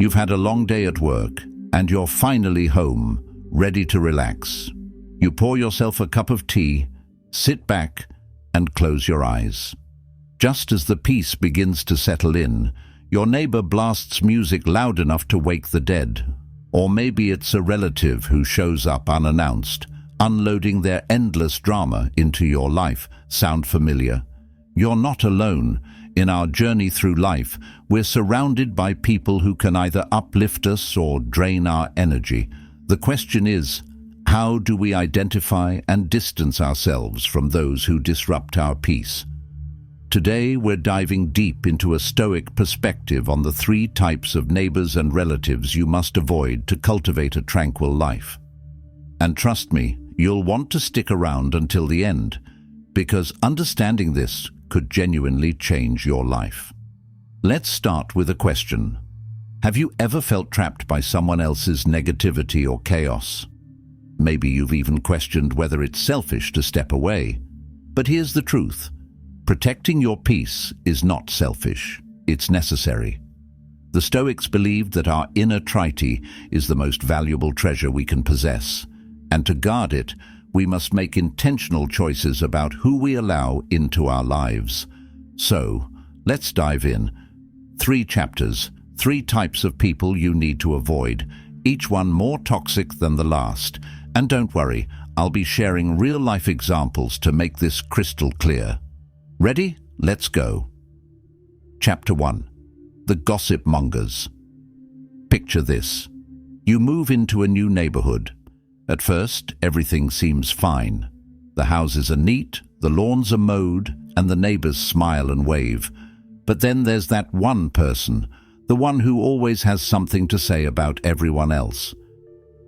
You've had a long day at work, and you're finally home, ready to relax. You pour yourself a cup of tea, sit back, and close your eyes. Just as the peace begins to settle in, your neighbor blasts music loud enough to wake the dead. Or maybe it's a relative who shows up unannounced, unloading their endless drama into your life. Sound familiar? You're not alone. In our journey through life, we're surrounded by people who can either uplift us or drain our energy. The question is, how do we identify and distance ourselves from those who disrupt our peace? Today, we're diving deep into a Stoic perspective on the 3 types of neighbors and relatives you must avoid to cultivate a tranquil life. And trust me, you'll want to stick around until the end, because understanding this could genuinely change your life. Let's start with a question. Have you ever felt trapped by someone else's negativity or chaos? Maybe you've even questioned whether it's selfish to step away. But here's the truth. Protecting your peace is not selfish. It's necessary. The Stoics believed that our inner trite is the most valuable treasure we can possess, and to guard it, we must make intentional choices about who we allow into our lives. So, let's dive in. 3 chapters, 3 types of people you need to avoid, each one more toxic than the last. And don't worry, I'll be sharing real-life examples to make this crystal clear. Ready? Let's go. Chapter 1. The gossip-mongers. Picture this. You move into a new neighborhood. At first, everything seems fine. The houses are neat, the lawns are mowed, and the neighbors smile and wave. But then there's that one person, the one who always has something to say about everyone else.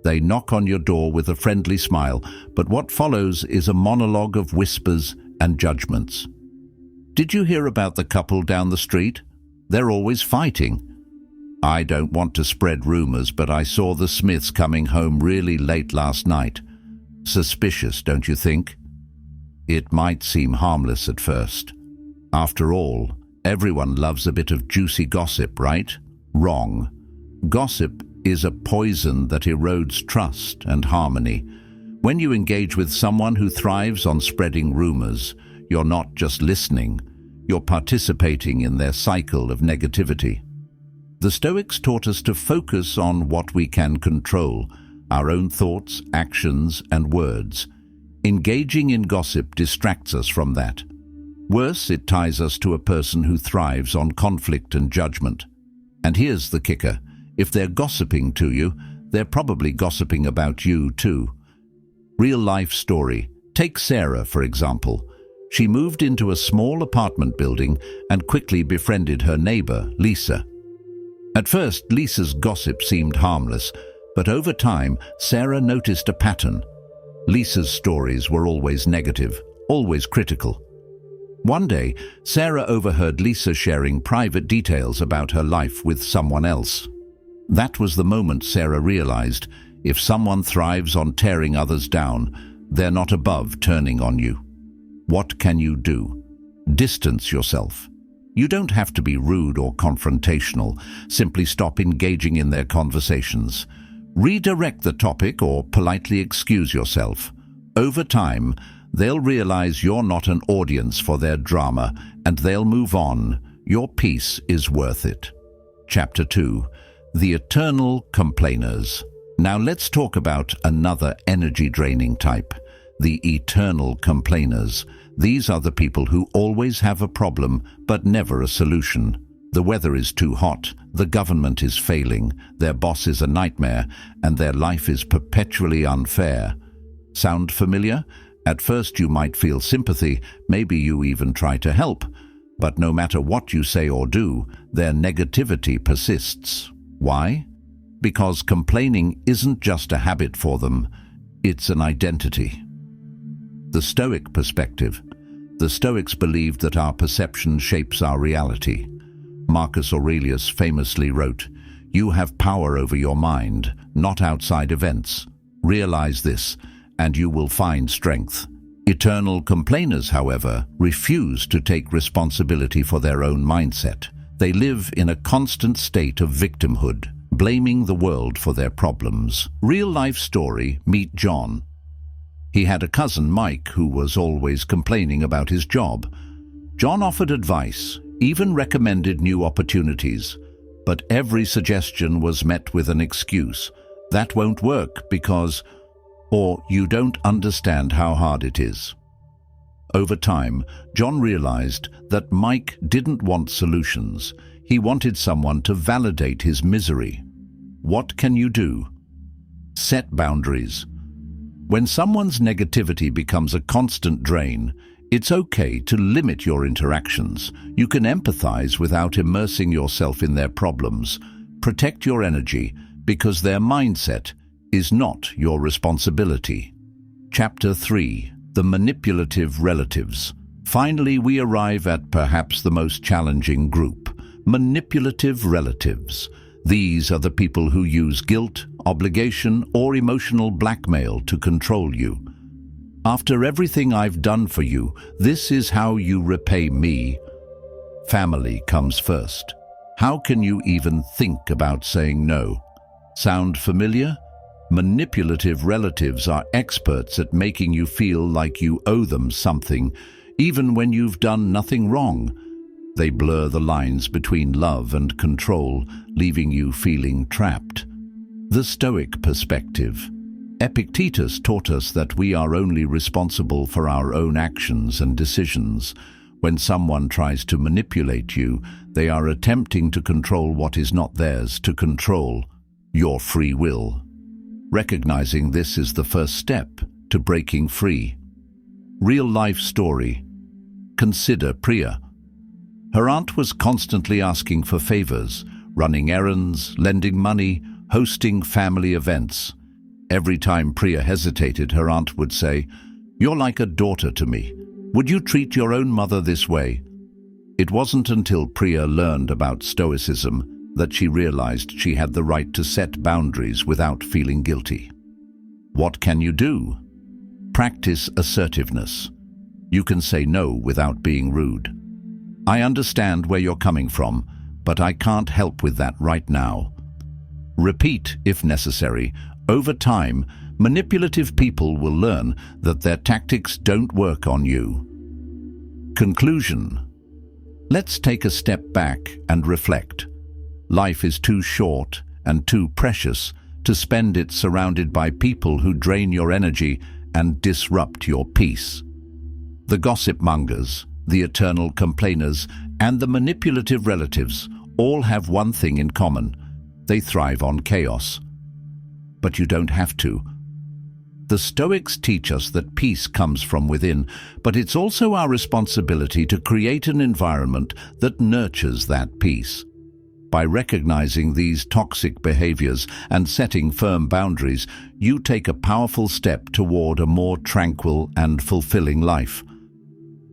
They knock on your door with a friendly smile, but what follows is a monologue of whispers and judgments. Did you hear about the couple down the street? They're always fighting. I don't want to spread rumors, but I saw the Smiths coming home really late last night. Suspicious, don't you think? It might seem harmless at first. After all, everyone loves a bit of juicy gossip, right? Wrong. Gossip is a poison that erodes trust and harmony. When you engage with someone who thrives on spreading rumors, you're not just listening, you're participating in their cycle of negativity. The Stoics taught us to focus on what we can control, our own thoughts, actions, and words. Engaging in gossip distracts us from that. Worse, it ties us to a person who thrives on conflict and judgment. And here's the kicker. If they're gossiping to you, they're probably gossiping about you too. Real-life story. Take Sarah, for example. She moved into a small apartment building and quickly befriended her neighbor, Lisa. At first, Lisa's gossip seemed harmless, but over time, Sarah noticed a pattern. Lisa's stories were always negative, always critical. One day, Sarah overheard Lisa sharing private details about her life with someone else. That was the moment Sarah realized, if someone thrives on tearing others down, they're not above turning on you. What can you do? Distance yourself. You don't have to be rude or confrontational. Simply stop engaging in their conversations. Redirect the topic or politely excuse yourself. Over time, they'll realize you're not an audience for their drama, and they'll move on. Your peace is worth it. Chapter 2. The eternal complainers. Now let's talk about another energy-draining type, the eternal complainers. These are the people who always have a problem, but never a solution. The weather is too hot, the government is failing, their boss is a nightmare, and their life is perpetually unfair. Sound familiar? At first you might feel sympathy, maybe you even try to help. But no matter what you say or do, their negativity persists. Why? Because complaining isn't just a habit for them, it's an identity. The Stoic perspective. The Stoics believed that our perception shapes our reality. Marcus Aurelius famously wrote, "You have power over your mind, not outside events. Realize this, and you will find strength." Eternal complainers, however, refuse to take responsibility for their own mindset. They live in a constant state of victimhood, blaming the world for their problems. Real-life story, meet John. He had a cousin, Mike, who was always complaining about his job. John offered advice, even recommended new opportunities, but every suggestion was met with an excuse. That won't work because, or you don't understand how hard it is. Over time, John realized that Mike didn't want solutions. He wanted someone to validate his misery. What can you do? Set boundaries. When someone's negativity becomes a constant drain, it's okay to limit your interactions. You can empathize without immersing yourself in their problems. Protect your energy because their mindset is not your responsibility. Chapter 3. The manipulative relatives. Finally, we arrive at perhaps the most challenging group, manipulative relatives. These are the people who use guilt, obligation, or emotional blackmail to control you. After everything I've done for you, this is how you repay me. Family comes first. How can you even think about saying no? Sound familiar? Manipulative relatives are experts at making you feel like you owe them something, even when you've done nothing wrong. They blur the lines between love and control, leaving you feeling trapped. The Stoic perspective. Epictetus taught us that we are only responsible for our own actions and decisions. When someone tries to manipulate you, they are attempting to control what is not theirs to control, your free will. Recognizing this is the first step to breaking free. Real-life story. Consider Priya. Her aunt was constantly asking for favors, running errands, lending money, hosting family events. Every time Priya hesitated, her aunt would say, "You're like a daughter to me. Would you treat your own mother this way?" It wasn't until Priya learned about Stoicism that she realized she had the right to set boundaries without feeling guilty. What can you do? Practice assertiveness. You can say no without being rude. I understand where you're coming from, but I can't help with that right now. Repeat if necessary. Over time, manipulative people will learn that their tactics don't work on you. Conclusion. Let's take a step back and reflect. Life is too short and too precious to spend it surrounded by people who drain your energy and disrupt your peace. The gossip-mongers, the eternal complainers, and the manipulative relatives all have one thing in common. They thrive on chaos. But you don't have to. The Stoics teach us that peace comes from within, but it's also our responsibility to create an environment that nurtures that peace. By recognizing these toxic behaviors and setting firm boundaries, you take a powerful step toward a more tranquil and fulfilling life.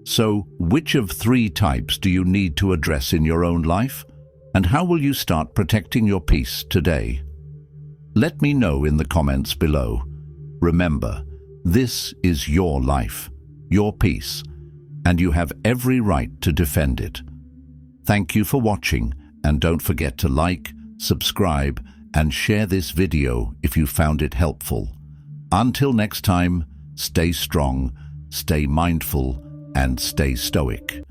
So, which of 3 types do you need to address in your own life? And how will you start protecting your peace today? Let me know in the comments below. Remember, this is your life, your peace, and you have every right to defend it. Thank you for watching, and don't forget to like, subscribe, and share this video if you found it helpful. Until next time, stay strong, stay mindful, and stay stoic.